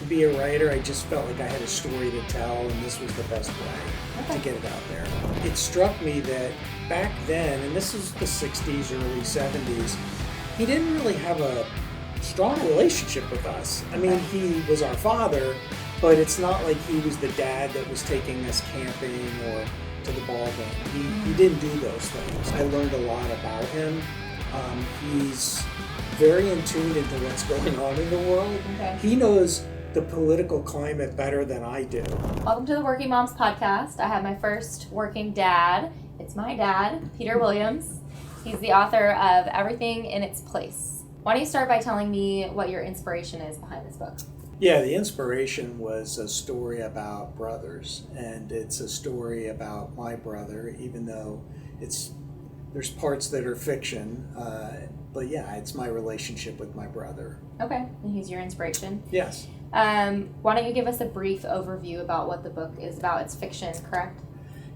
be a writer. I just felt like I had a story to tell, and this was the best way to get it out there. It struck me that back then, and this is the 60s, early 70s, he didn't really have a strong relationship with us. I mean, he was our father, but it's not like he was the dad that was taking us camping or to the ball game. He didn't do those things. I learned a lot about him. He's very in tune into what's going on in the world. He knows the political climate better than I do. Welcome to the Working Moms Podcast. I have my first working dad. It's my dad, Peter Williams. He's the author of Everything in Its Place. Why don't you start by telling me what your inspiration is behind this book? Yeah, the inspiration was a story about brothers, and it's a story about my brother, even though there's parts that are fiction, but yeah, it's my relationship with my brother. Okay, and he's your inspiration? Yes. Why don't you give us a brief overview about what the book is about? It's fiction, correct?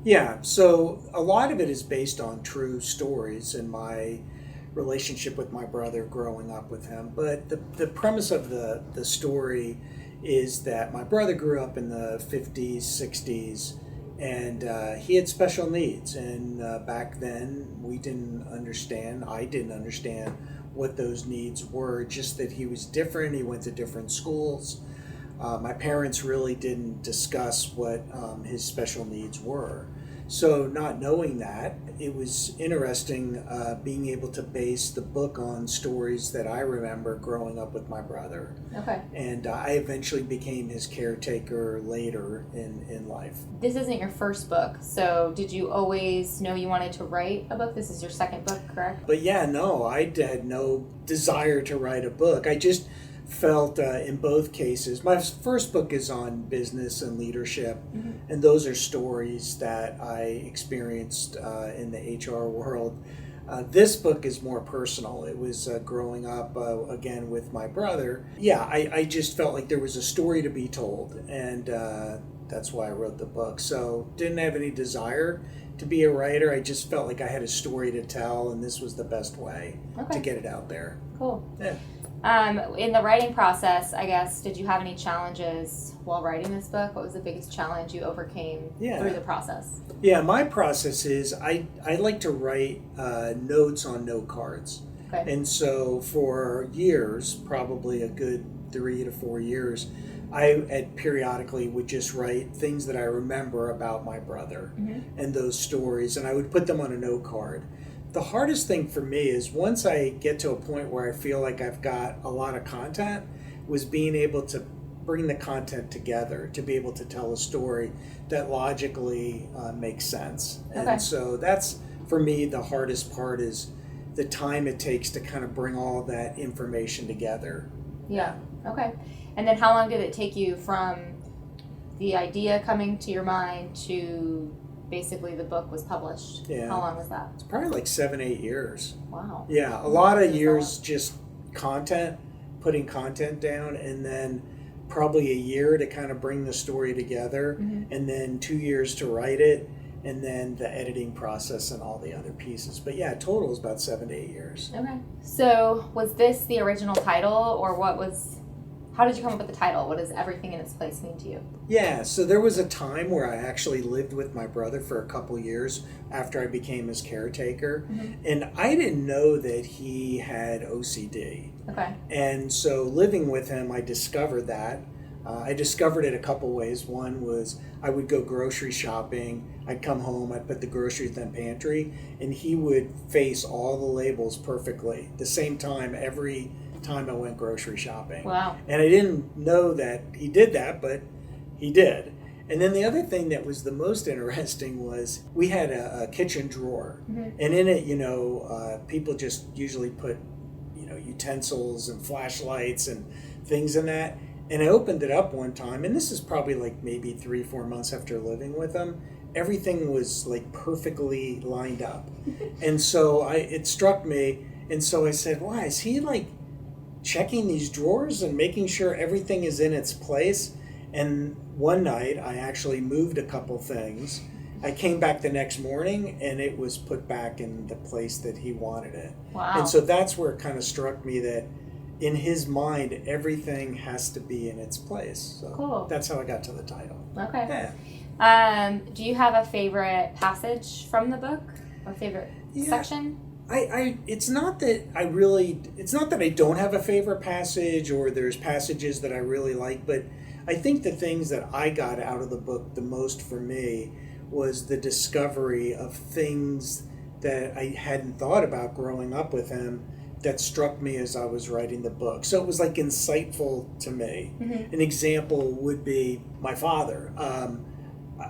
Yeah, so a lot of it is based on true stories and my relationship with my brother growing up with him. But the premise of the story is that my brother grew up in the 50s, 60s, and he had special needs. And back then, I didn't understand what those needs were, just that he was different. He went to different schools. My parents really didn't discuss what his special needs were. So not knowing that, it was interesting being able to base the book on stories that I remember growing up with my brother. Okay. And I eventually became his caretaker later in life. This isn't your first book, so did you always know you wanted to write a book? This is your second book, correct? But yeah, no, I had no desire to write a book. I just felt in both cases, my first book is on business and leadership, and those are stories that I experienced in the HR world. This book is more personal. It was growing up again with my brother. Yeah, I just felt like there was a story to be told, and that's why I wrote the book. So didn't have any desire to be a writer. I just felt like I had a story to tell, and this was the best way to get it out there. Cool. Yeah. In the writing process, I guess, did you have any challenges while writing this book? What was the biggest challenge you overcame through the process? Yeah, my process is I like to write notes on note cards. Okay. And so for years, probably a good 3 to 4 years, I periodically would just write things that I remember about my brother and those stories, and I would put them on a note card. The hardest thing for me is once I get to a point where I feel like I've got a lot of content, was being able to bring the content together to be able to tell a story that logically makes sense. And so that's, for me, the hardest part is the time it takes to kind of bring all that information together. Yeah, okay. And then how long did it take you from the idea coming to your mind to basically the book was published? Yeah. How long was that? It's probably like 7-8 years. Wow. Yeah, a lot of years just putting content down, and then probably a year to kind of bring the story together, and then 2 years to write it, and then the editing process and all the other pieces. But yeah, total is about 7 to 8 years. Okay. So was this the original title, or how did you come up with the title? What does Everything in Its Place mean to you? Yeah, so there was a time where I actually lived with my brother for a couple years after I became his caretaker. And I didn't know that he had OCD. Okay. And so living with him, I discovered that. I discovered it a couple ways. One was I would go grocery shopping. I'd come home, I'd put the groceries in the pantry, and he would face all the labels perfectly. The same time every time I went grocery shopping. Wow. And I didn't know that he did that, but he did. And then the other thing that was the most interesting was we had a kitchen drawer, and in it, people just usually put, utensils and flashlights and things in that. And I opened it up one time, and this is probably like maybe 3-4 months after living with him. Everything was like perfectly lined up. And so it struck me, and so I said, why is he like checking these drawers and making sure everything is in its place? And one night I actually moved a couple things. I came back the next morning and it was put back in the place that he wanted it. Wow. And so that's where it kind of struck me that in his mind, everything has to be in its place. So Cool. that's how I got to the title. Okay. Yeah. Do you have a favorite passage from the book or favorite section? It's not that I don't have a favorite passage or there's passages that I really like, but I think the things that I got out of the book the most for me was the discovery of things that I hadn't thought about growing up with him that struck me as I was writing the book. So it was like insightful to me. Mm-hmm. An example would be my father.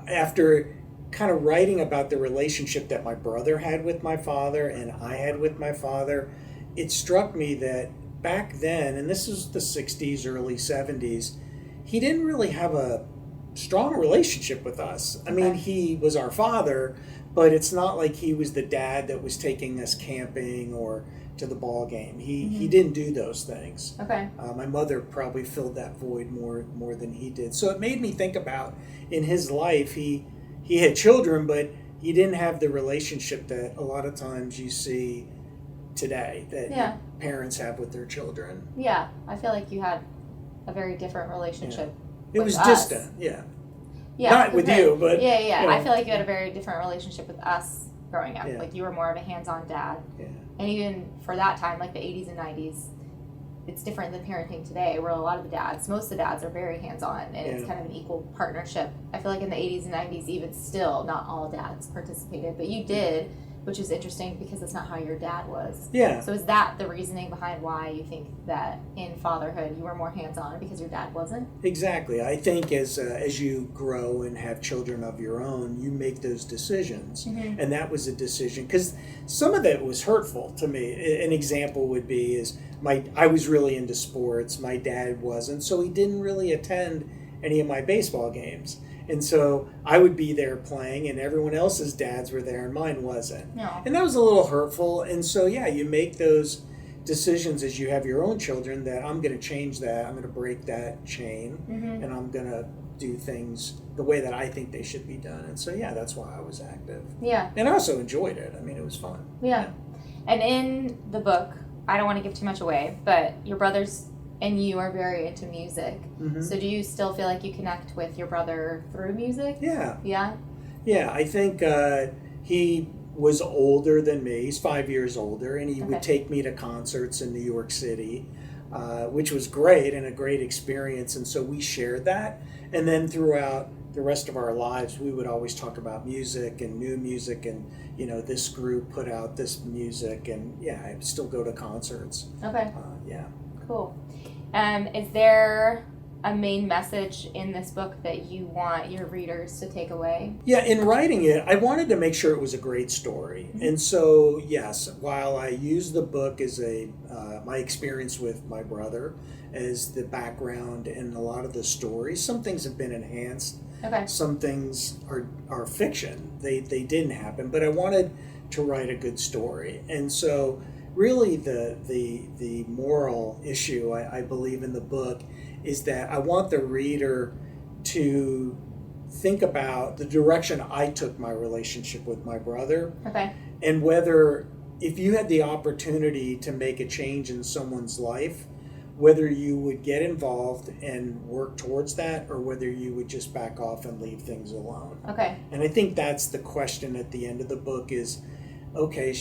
After kind of writing about the relationship that my brother had with my father and I had with my father, it struck me that back then, and this is the 60s, early 70s, he didn't really have a strong relationship with us. I mean, he was our father, but it's not like he was the dad that was taking us camping or to the ball game. He didn't do those things. Okay. My mother probably filled that void more than he did. So it made me think about in his life, he had children, but he didn't have the relationship that a lot of times you see today that parents have with their children. Yeah, I feel like you had a very different relationship. It was us. distant, yeah. Not with okay. you, but yeah. you know. I feel like you had a very different relationship with us growing up. Yeah. Like you were more of a hands-on dad, and even for that time, like the 80s and 90s, it's different than parenting today, where a lot of the dads, most of the dads, are very hands-on, and it's kind of an equal partnership. I feel like in the 80s and 90s, even still, not all dads participated, but you did. Which is interesting because that's not how your dad was. Yeah. So is that the reasoning behind why you think that in fatherhood you were more hands-on because your dad wasn't? Exactly. I think as you grow and have children of your own, you make those decisions. Mm-hmm. And that was a decision because some of that was hurtful to me. An example would be is I was really into sports. My dad wasn't, so he didn't really attend any of my baseball games. And so I would be there playing and everyone else's dads were there and mine wasn't. No. And that was a little hurtful. And so, you make those decisions as you have your own children that I'm going to change that. I'm going to break that chain and I'm going to do things the way that I think they should be done. And so, that's why I was active. Yeah. And I also enjoyed it. I mean, it was fun. Yeah. And in the book, I don't want to give too much away, but your brothers and you are very into music. Mm-hmm. So do you still feel like you connect with your brother through music? Yeah. Yeah? Yeah, I think he was older than me. He's 5 years older, and he would take me to concerts in New York City, which was great and a great experience. And so we shared that. And then throughout the rest of our lives, we would always talk about music and new music and, this group put out this music. And, I still go to concerts. Okay. Yeah. Cool. Is there a main message in this book that you want your readers to take away? Yeah, in writing it, I wanted to make sure it was a great story. Mm-hmm. And so, yes, while I use the book as my experience with my brother as the background and a lot of the stories, some things have been enhanced. Okay. Some things are fiction. They didn't happen, but I wanted to write a good story. And so really the moral issue I believe in the book is that I want the reader to think about the direction I took my relationship with my brother. Okay. And whether if you had the opportunity to make a change in someone's life, whether you would get involved and work towards that or whether you would just back off and leave things alone. Okay. And I think that's the question at the end of the book is, okay,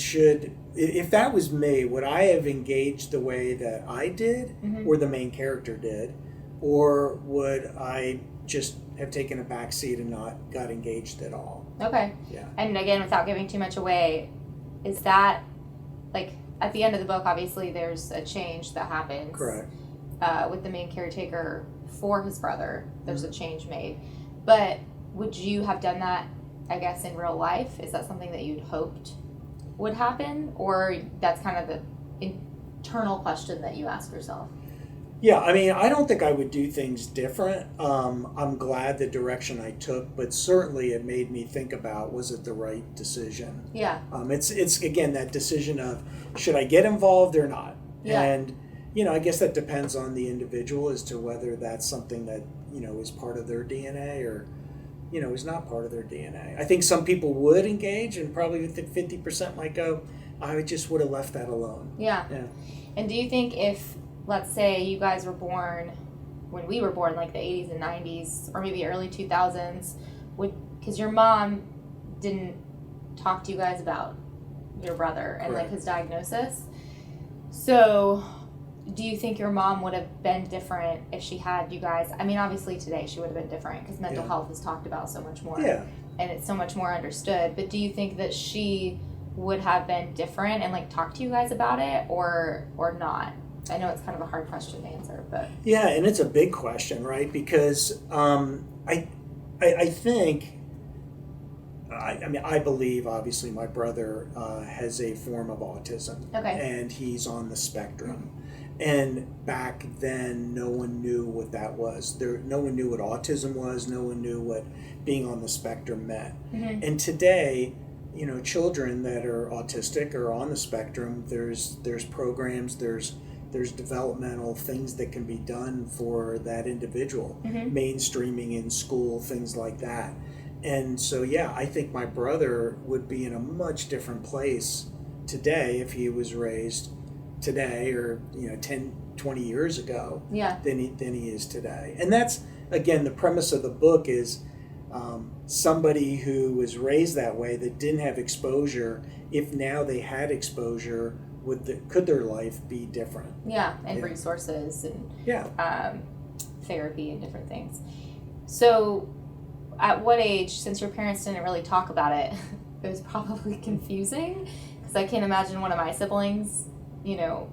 if that was me, would I have engaged the way that I did or the main character did? Or would I just have taken a back seat and not got engaged at all? Okay. Yeah. And again, without giving too much away, is that, like, at the end of the book, obviously there's a change that happens. Correct. With the main caretaker for his brother, there's a change made. But would you have done that, I guess, in real life? Is that something that you'd hoped would happen, or that's kind of the internal question that you ask yourself? Yeah, I mean, I don't think I would do things different. I'm glad the direction I took, but certainly it made me think about, was it the right decision? Yeah. It's again that decision of, should I get involved or not? Yeah. And I guess that depends on the individual as to whether that's something that is part of their DNA or is not part of their DNA. I think some people would engage, and probably 50% might go, I just would have left that alone. Yeah. Yeah. And do you think if let's say you guys were born when we were born, like the 80s and 90s, or maybe early 2000s, because your mom didn't talk to you guys about your brother and like his diagnosis. So do you think your mom would have been different if she had you guys? I mean, obviously today she would have been different because mental health is talked about so much more. Yeah. And it's so much more understood. But do you think that she would have been different and like talk to you guys about it or not? I know it's kind of a hard question to answer, but yeah, and it's a big question, right? Because I think, I mean, I believe obviously my brother has a form of autism, and he's on the spectrum. And back then, no one knew what that was. No one knew what autism was. No one knew what being on the spectrum meant. And today, you know, children that are autistic or on the spectrum, there's programs, there's developmental things that can be done for that individual, mainstreaming in school, things like that. And so, yeah, I think my brother would be in a much different place today if he was raised today or, you know, 10, 20 years ago than he is today. And that's, again, the premise of the book is somebody who was raised that way that didn't have exposure, if now they had exposure, could their life be different? Yeah, and resources and therapy and different things. So at what age, since your parents didn't really talk about it, it was probably confusing because I can't imagine one of my siblings, you know,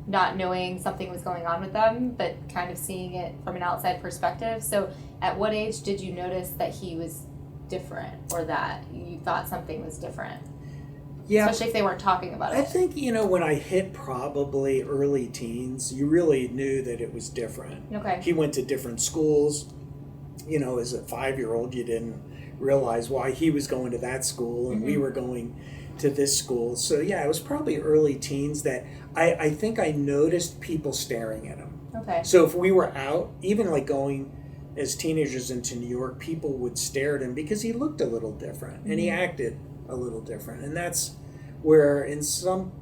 not knowing something was going on with them, but kind of seeing it from an outside perspective. So at what age did you notice that he was different or that you thought something was different? Yeah. Especially if they weren't talking about it. I think, you know, when I hit probably early teens, you really knew that it was different. Okay. He went to different schools. You know, as a 5-year-old, you didn't realize why he was going to that school and we were going to this school. So, yeah, it was probably early teens that I think I noticed people staring at him. Okay. So if we were out, even like going as teenagers into New York, people would stare at him because he looked a little different and he acted a little different. And that's where in some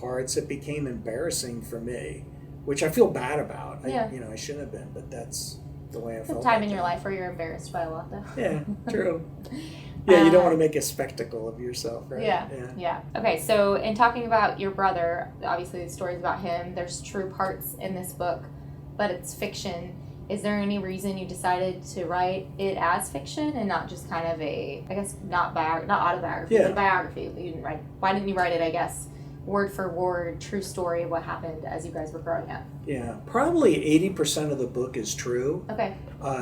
parts it became embarrassing for me, which I feel bad about. I shouldn't have been, but that's the way I felt. Time in your life where you're embarrassed by a lot, though. Yeah, true. Yeah, you don't want to make a spectacle of yourself, right? Yeah. Okay, so in talking about your brother, obviously the stories about him, there's true parts in this book, but it's fiction. Is there any reason you decided to write it as fiction and not just kind of a, I guess, not autobiography, but a biography? Why didn't you write it, I guess, word for word, true story of what happened as you guys were growing up? Yeah, probably 80% of the book is true. Okay.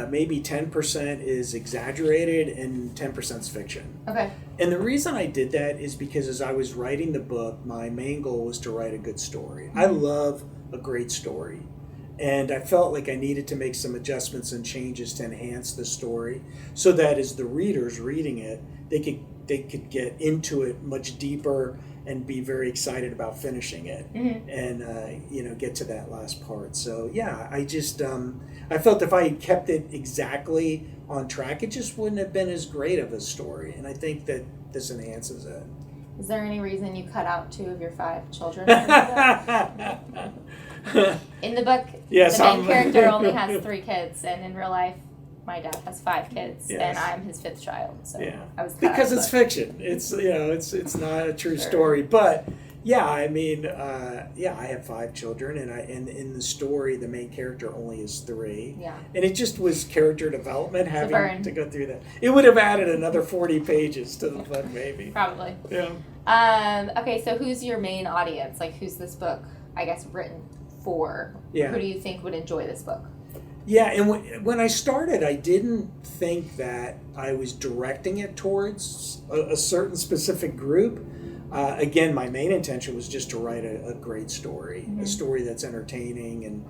Maybe 10% is exaggerated and 10% is fiction. Okay. And the reason I did that is because as I was writing the book, my main goal was to write a good story. I love a great story. And I felt like I needed to make some adjustments and changes to enhance the story so that as the readers reading it, they could get into it much deeper and be very excited about finishing it and get to that last part. So yeah, I just I felt if I had kept it exactly on track, it just wouldn't have been as great of a story. And I think that this enhances it. Is there any reason you cut out 2 of your 5 children? In the book, the main character only has 3 kids, and in real life, my dad has 5 kids, and I'm his 5th child. So I was because it's fiction. It's it's not a true story, but I mean, I have 5 children, and in the story, the main character only has 3. Yeah, and it just was character development having to go through that. It would have added another 40 pages to the book, maybe. Probably. Yeah. Okay, so who's your main audience? Like, who's this book, I guess, written for? Yeah. Who do you think would enjoy this book? Yeah, and when I started, I didn't think that I was directing it towards a certain specific group. Again, my main intention was just to write a great story, a story that's entertaining and,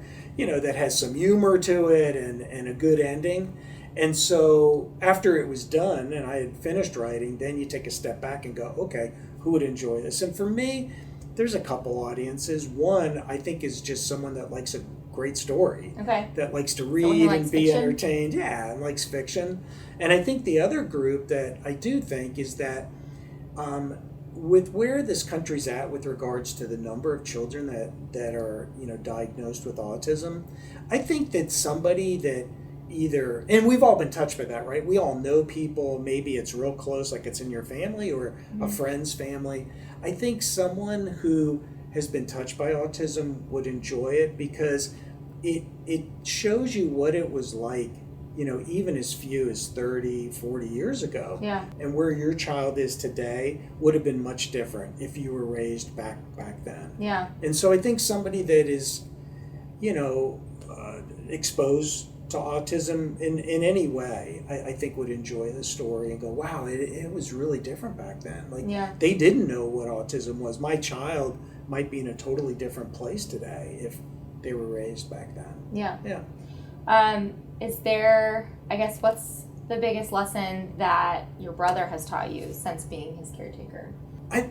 that has some humor to it and a good ending. And so after it was done and I had finished writing, then you take a step back and go, okay, who would enjoy this? And for me, there's a couple audiences. One, I think, is just someone that likes a great story. Okay. That likes to read and be entertained. Yeah, and likes fiction. And I think the other group that I do think is that with where this country's at with regards to the number of children that are, diagnosed with autism, I think that somebody that either, and we've all been touched by that, right? We all know people, maybe it's real close, like it's in your family or a friend's family. I think someone who has been touched by autism would enjoy it because it shows you what it was like, even as few as 30, 40 years ago. Yeah. And where your child is today would have been much different if you were raised back then. Yeah. And so I think somebody that is, exposed to autism in any way, I think would enjoy the story and go, wow, it was really different back then. Like, they didn't know what autism was. My child might be in a totally different place today if they were raised back then. Yeah. Yeah. Is there, I guess, what's the biggest lesson that your brother has taught you since being his caretaker?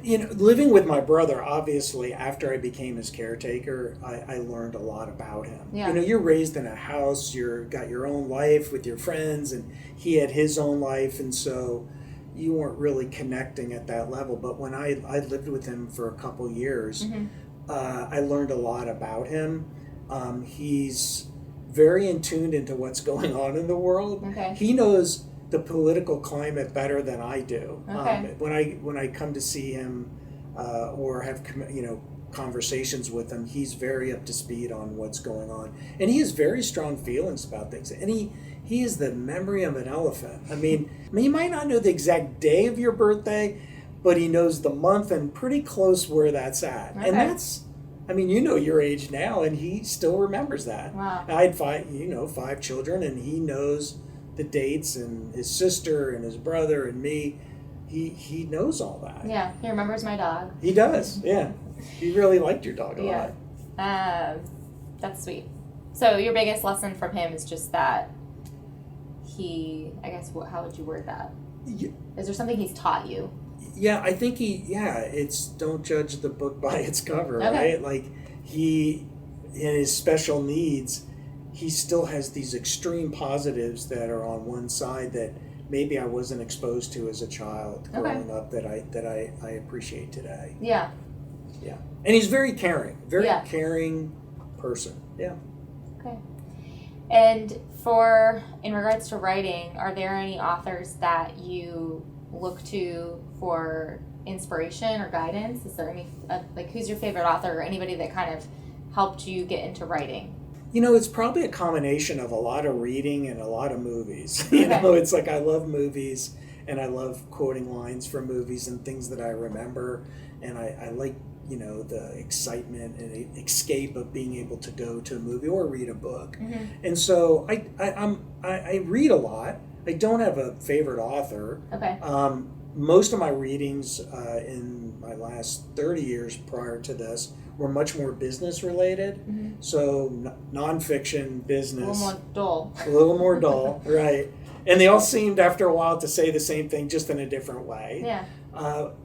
Living with my brother, obviously, after I became his caretaker, I learned a lot about him. Yeah. You're raised in a house, got your own life with your friends, and he had his own life, and so you weren't really connecting at that level. But when I lived with him for a couple years, I learned a lot about him. He's very in tune into what's going on in the world. Okay. He knows the political climate better than I do. Okay. When I come to see him or have conversations with him, he's very up to speed on what's going on, and he has very strong feelings about things. And he is the memory of an elephant. I mean, he might not know the exact day of your birthday, but he knows the month and pretty close where that's at. Okay. And that's, your age now, and he still remembers that. Wow. I had five children, and he knows the dates, and his sister and his brother and me. He knows all that. Yeah, he remembers my dog. He does. Yeah, he really liked your dog a lot. That's sweet. So your biggest lesson from him is just that how would you word that? Yeah. Is there something he's taught you? Yeah, I think it's don't judge the book by its cover, okay. right? Like in his special needs, he still has these extreme positives that are on one side that maybe I wasn't exposed to as a child growing up that I appreciate today. Yeah. Yeah. And he's very caring, caring person. Yeah. Okay. And in regards to writing, are there any authors that you look to for inspiration or guidance? Is there any, who's your favorite author or anybody that kind of helped you get into writing? It's probably a combination of a lot of reading and a lot of movies. Okay. It's like I love movies and I love quoting lines from movies and things that I remember. And I like, the excitement and escape of being able to go to a movie or read a book. Mm-hmm. And so I read a lot. I don't have a favorite author. Okay. Most of my readings in my last 30 years prior to this were much more business related. Mm-hmm. So nonfiction, business. A little more dull. Right. And they all seemed after a while to say the same thing, just in a different way. Yeah.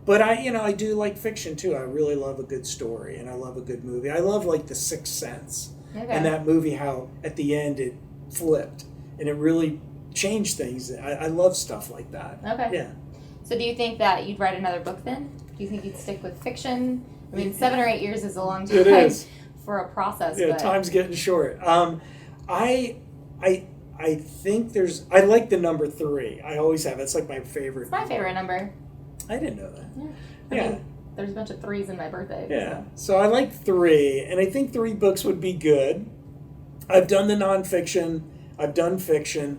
But I do like fiction too. I really love a good story and I love a good movie. I love The Sixth Sense. Okay. And that movie, how at the end it flipped and it really changed things. I love stuff like that. Okay. Yeah. So do you think that you'd write another book then? Do you think you'd stick with fiction? 7 or 8 years is a long time. It is. For a process. Yeah, but... time's getting short. I think I like the number 3. I always have. It's like my favorite. It's my favorite number. I didn't know that. Yeah. There's a bunch of 3s in my birthday. Yeah. So I like 3, and I think 3 books would be good. I've done the nonfiction. I've done fiction.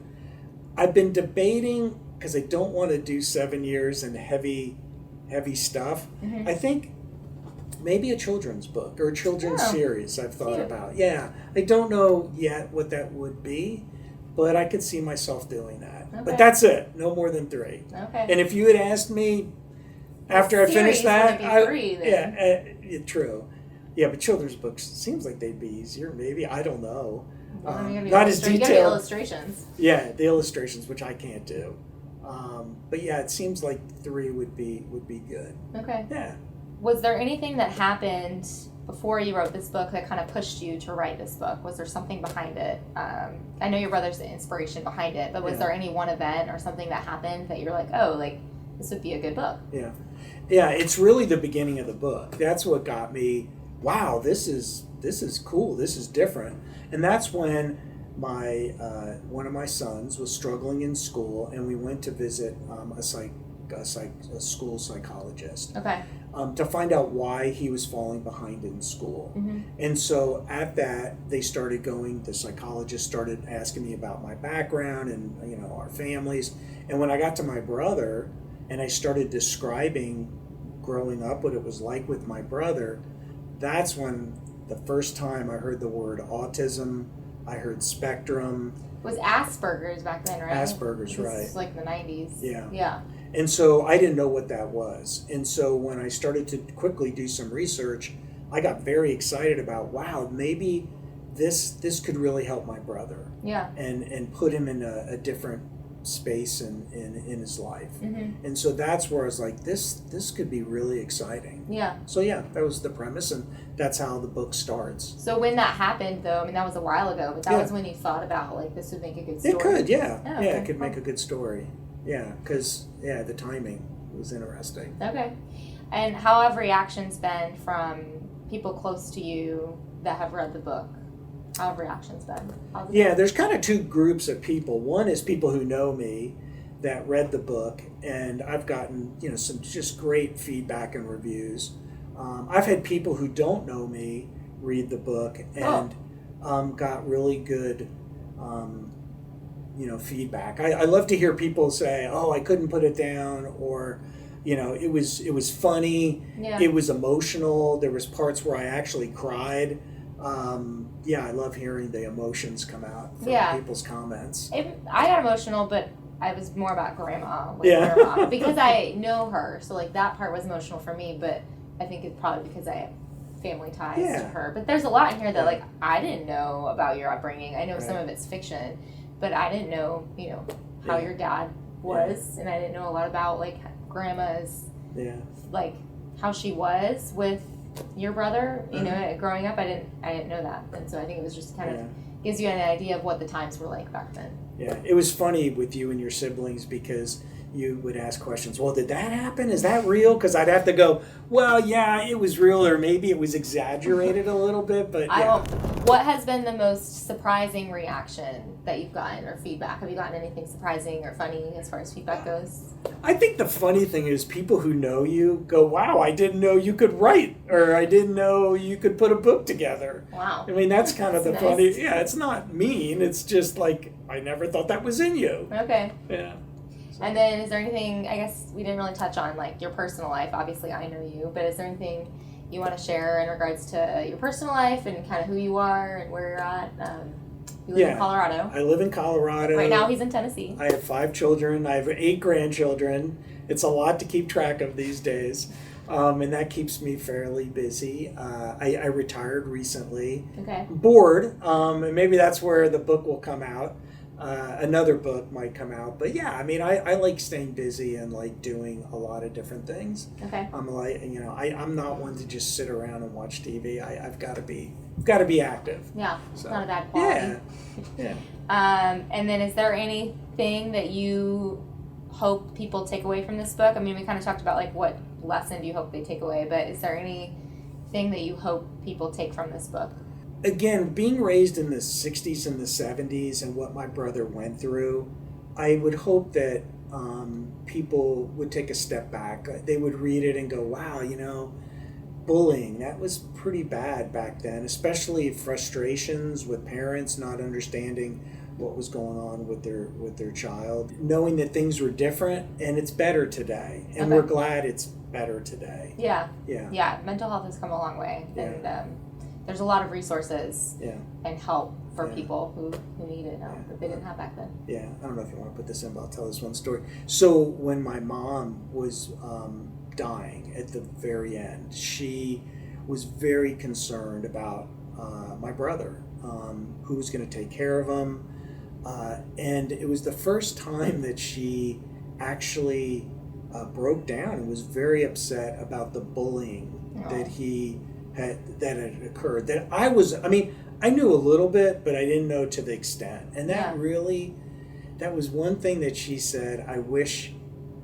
I've been debating, because I don't want to do 7 years and heavy stuff. Mm-hmm. I think maybe a children's book or a children's series I've thought about. Yeah. I don't know yet what that would be, but I could see myself doing that. Okay. But that's it. No more than 3. Okay. And if you had asked me after I finished that, true. Yeah, but children's books seems like they'd be easier. Maybe, I don't know. Not as detailed. You gotta be illustrations. Yeah, the illustrations, which I can't do. But yeah, it seems like 3 would be good. Okay. Yeah. Was there anything that happened before you wrote this book that kind of pushed you to write this book? Was there something behind it? I know your brother's the inspiration behind it, but was there any one event or something that happened that you're like, oh, like this would be a good book. Yeah. Yeah, it's really the beginning of the book. That's what got me, wow, this is cool. This is different. And that's when my one of my sons was struggling in school, and we went to visit a school psychologist. Okay. To find out why he was falling behind in school. Mm-hmm. And so at that, the psychologist started asking me about my background and, our families. And when I got to my brother and I started describing growing up, what it was like with my brother, that's when the first time I heard the word autism, I heard spectrum. It was Asperger's back then, right? Asperger's, right. This was like the 90s. Yeah. Yeah. And so I didn't know what that was. And so when I started to quickly do some research, I got very excited about, wow, maybe this could really help my brother. Yeah. And put him in a different space in his life. Mm-hmm. And so that's where I was like, this could be really exciting. Yeah. So yeah, that was the premise, and that's how the book starts. So when that happened, though, I mean, that was a while ago, but that was when you thought about, like, this would make a good story. It could, yeah. Oh, okay. It could make a good story. Yeah, because, the timing was interesting. Okay. And how have reactions been from people close to you that have read the book? How have reactions been? Yeah, there's kind of two groups of people. One is people who know me that read the book, and I've gotten, some just great feedback and reviews. I've had people who don't know me read the book and got really good feedback. I love to hear people say, "Oh, I couldn't put it down," or, it was funny, it was emotional. There was parts where I actually cried. I love hearing the emotions come out from people's comments. I got emotional, but I was more about grandma, grandma, because I know her. So like that part was emotional for me, but I think it's probably because I have family ties to her. But there's a lot in here that like I didn't know about your upbringing. I know some of it's fiction, but I didn't know, how your dad was, and I didn't know a lot about like grandma's, like how she was with your brother. Growing up, I didn't know that, and so I think it was just kind of gives you an idea of what the times were like back then. Yeah, it was funny with you and your siblings because you would ask questions. Well, did that happen? Is that real? Because I'd have to go, well, yeah, it was real, or maybe it was exaggerated a little bit. But what has been the most surprising reaction that you've gotten or feedback? Have you gotten anything surprising or funny as far as feedback goes? I think the funny thing is people who know you go, wow, I didn't know you could write, or I didn't know you could put a book together. Wow. I mean, that's kind of the nice. funny. Yeah, it's not mean. It's just like, I never thought that was in you. Okay. Yeah. And then is there anything, I guess we didn't really touch on, like your personal life. Obviously, I know you, but is there anything you want to share in regards to your personal life and kind of who you are and where you're at? You live in Colorado. I live in Colorado. Right now he's in Tennessee. I have 5 children. I have 8 grandchildren. It's a lot to keep track of these days. And that keeps me fairly busy. I retired recently. Okay. Bored. And maybe that's where the book will come out. Another book might come out. But yeah, I mean, I like staying busy and like doing a lot of different things. Okay. I'm like, I'm not one to just sit around and watch TV. I've got to be active. Yeah, it's not a bad quality. Yeah. And then is there anything that you hope people take away from this book? I mean, we kind of talked about like what lesson do you hope they take away, but is there anything that you hope people take from this book? Again, being raised in the 60s and the 70s and what my brother went through, I would hope that people would take a step back. They would read it and go, wow, bullying, that was pretty bad back then, especially frustrations with parents not understanding what was going on with their child, knowing that things were different and it's better today, and we're glad it's better today. Yeah Mental health has come a long way, and there's a lot of resources and help for people who need it now that they didn't have back then. I don't know if you want to put this in, but I'll tell this one story. So when my mom was dying at the very end, she was very concerned about my brother, who was going to take care of him. And it was the first time that she actually broke down and was very upset about the bullying that had occurred. That I knew a little bit, but I didn't know to the extent. And that was one thing that she said, I wish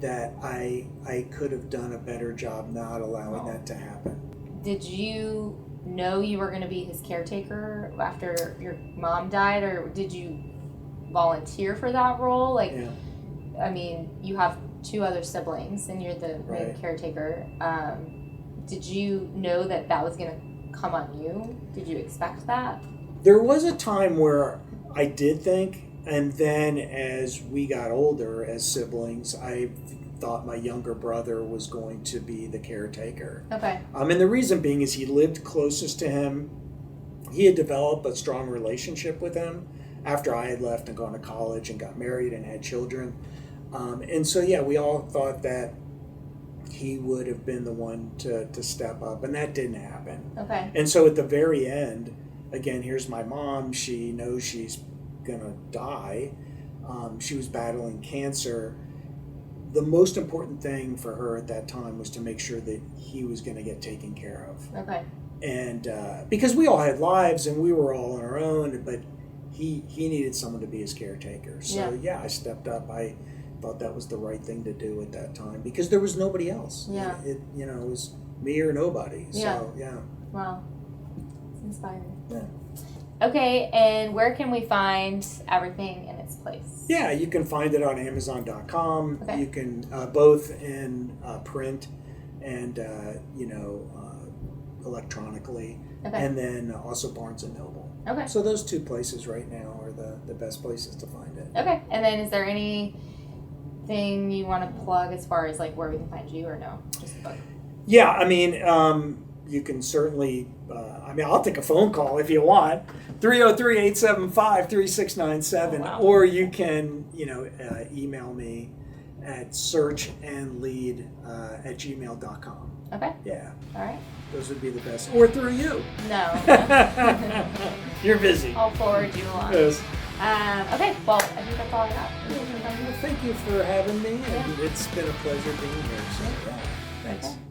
that I could have done a better job not allowing that to happen. Did you know you were going to be his caretaker after your mom died, or did you volunteer for that role? Like, Yeah. I mean, you have 2 other siblings and you're the main Right. caretaker. Did you know that was going to come on you? Did you expect that? There was a time where I did think, and then as we got older as siblings, I thought my younger brother was going to be the caretaker. Okay. And the reason being is he lived closest to him. He had developed a strong relationship with him after I had left and gone to college and got married and had children. And so, yeah, we all thought that he would have been the one to step up, and that didn't happen. Okay. And so at the very end, again, here's my mom. She knows she's going to die. She was battling cancer. The most important thing for her at that time was to make sure that he was going to get taken care of. Okay. And because we all had lives and we were all on our own, but he needed someone to be his caretaker. So, yeah, I stepped up. I thought that was the right thing to do at that time because there was nobody else. Yeah. It was me or nobody. Yeah. So, yeah. Wow. It's inspiring. Yeah. Okay, and where can we find everything in its place? Yeah, you can find it on Amazon.com. Okay. You can both in print and electronically, Okay. and then also Barnes and Noble. Okay. So those 2 places right now are the best places to find it. Okay, and then is there anything you want to plug as far as like where we can find you, or no? Just the book. Yeah, I mean, you can certainly. I'll take a phone call if you want. 303-875-3697, Oh, wow. or you can, email me at searchandlead@gmail.com. Okay. Yeah, All right. those would be the best. Or through you. No. You're busy. I'll forward you along. Yes. Okay. Well, I think that's all I got. Well, thank you for having me, and Yeah. it's been a pleasure being here. So, yeah, thanks. Okay.